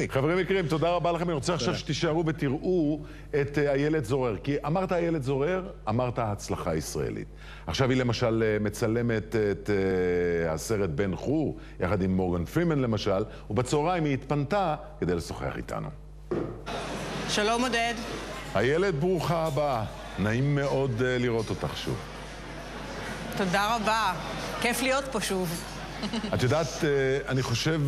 חברים יקרים, תודה רבה לכם. אני רוצה עכשיו שתישארו ותראו את איילת זורר. כי אמרת איילת זורר, אמרת הצלחה ישראלית. עכשיו היא למשל מצלמת את הסרט בן חור, יחד עם מורגן פרימן למשל, ובצהריים היא התפנתה כדי לשוחח איתנו. שלום עודד. איילת, ברוכה הבאה. נעים מאוד לראות אותך שוב. תודה רבה. כיף להיות פה שוב. את יודעת, אני חושב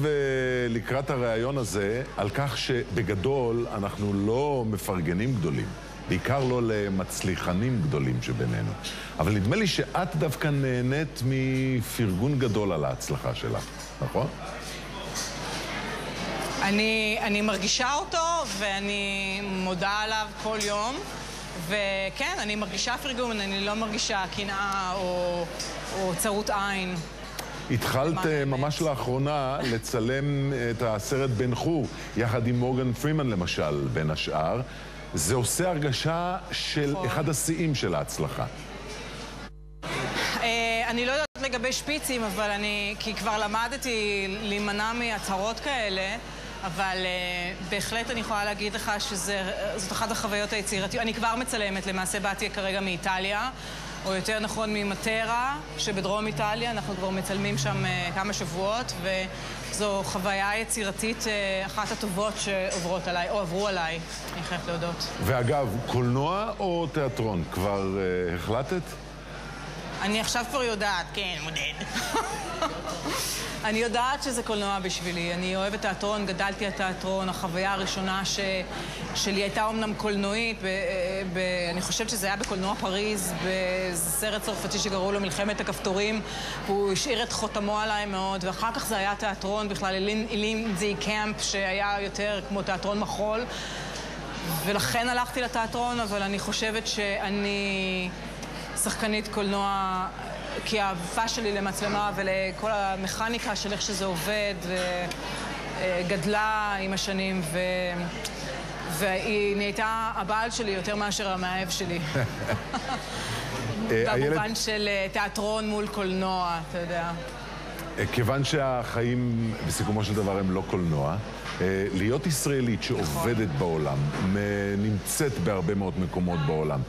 לקראת הרעיון הזה על כך שבגדול אנחנו לא מפרגנים גדולים, בעיקר לא למצליחנים גדולים שבינינו. אבל נדמה לי שאת דווקא נהנית מפרגון גדול על ההצלחה שלך, נכון? אני מרגישה אותו ואני מודה עליו כל יום. וכן, אני מרגישה פרגון, אני לא מרגישה קנאה או צרות עין. התחלת ממש לאחרונה לצלם את הסרט בן חור, יחד עם מורגן פרימן למשל, בין השאר. זה עושה הרגשה של אחד השיאים של ההצלחה. אני לא יודעת לגבי שפיצים, כי כבר למדתי להימנע מהצהרות כאלה, אבל בהחלט אני יכולה להגיד לך שזאת אחת החוויות היצירתיות. אני כבר מצלמת, למעשה באתי כרגע מאיטליה, או יותר נכון ממטרה, שבדרום איטליה. אנחנו כבר מצלמים שם כמה שבועות, וזו חוויה יצירתית אחת הטובות שעוברות עליי, או עברו עליי, אני חייבת להודות. ואגב, קולנוע או תיאטרון? כבר החלטת? אני עכשיו כבר יודעת, כן, מודד. אני יודעת שזה קולנוע בשבילי. אני אוהבת תיאטרון, גדלתי על תיאטרון. החוויה הראשונה שלי הייתה אומנם קולנועית. אני חושבת שזה היה בקולנוע פריז, בסרט צרפתי שקראו לו מלחמת הכפתורים. הוא השאיר את חותמו עליי מאוד, ואחר כך זה היה תיאטרון בכלל, לינזי קמפ, שהיה יותר כמו תיאטרון מחול. ולכן הלכתי לתיאטרון, אבל אני חושבת שאני שחקנית קולנוע, כי האהבה שלי למצלמה ולכל המכניקה של איך שזה עובד גדלה עם השנים, והיא נהייתה הבעל שלי יותר מאשר המאהב שלי. במובן של תיאטרון מול קולנוע, אתה יודע. כיוון שהחיים בסיכומו של דבר הם לא קולנוע, להיות ישראלית שעובדת בעולם, נמצאת בהרבה מאוד מקומות בעולם,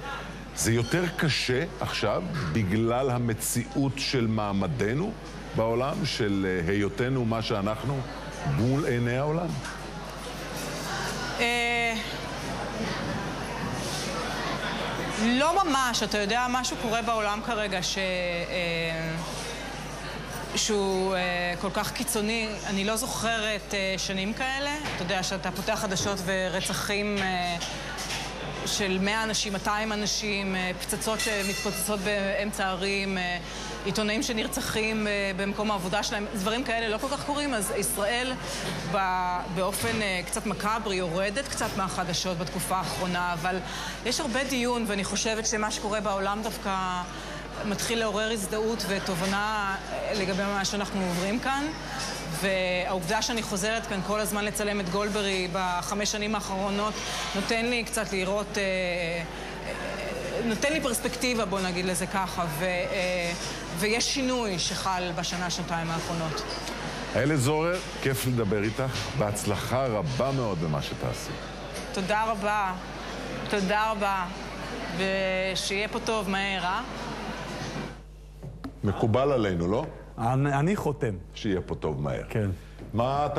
זה יותר קשה עכשיו בגלל המציאות של מעמדנו בעולם, של היותנו מה שאנחנו מול עיני העולם? לא ממש. אתה יודע, משהו קורה בעולם כרגע שהוא כל כך קיצוני. אני לא זוכרת שנים כאלה. אתה יודע, שאתה פותח חדשות ורצחים של 100 אנשים, 200 אנשים, פצצות שמתפוצצות באמצע הערים, עיתונאים שנרצחים במקום העבודה שלהם, דברים כאלה לא כל כך קורים. אז ישראל באופן קצת מקאברי יורדת קצת מהחדשות בתקופה האחרונה, אבל יש הרבה דיון, ואני חושבת שמה שקורה בעולם דווקא מתחיל לעורר הזדהות ותובנה לגבי מה שאנחנו עוברים כאן. והעובדה שאני חוזרת כאן כל הזמן לצלם את גולדברי ב5 שנים האחרונות נותן לי קצת לראות, נותן לי פרספקטיבה, בוא נגיד לזה ככה, ויש שינוי שחל בשנה-שנתיים האחרונות. איילת זורר, כיף לדבר איתך, בהצלחה רבה מאוד במה שתעשי. תודה רבה, תודה רבה, ושיהיה פה טוב מהר, אה? מקובל עלינו, לא? אני חותם. שיהיה פה טוב מהר. כן. מה אתה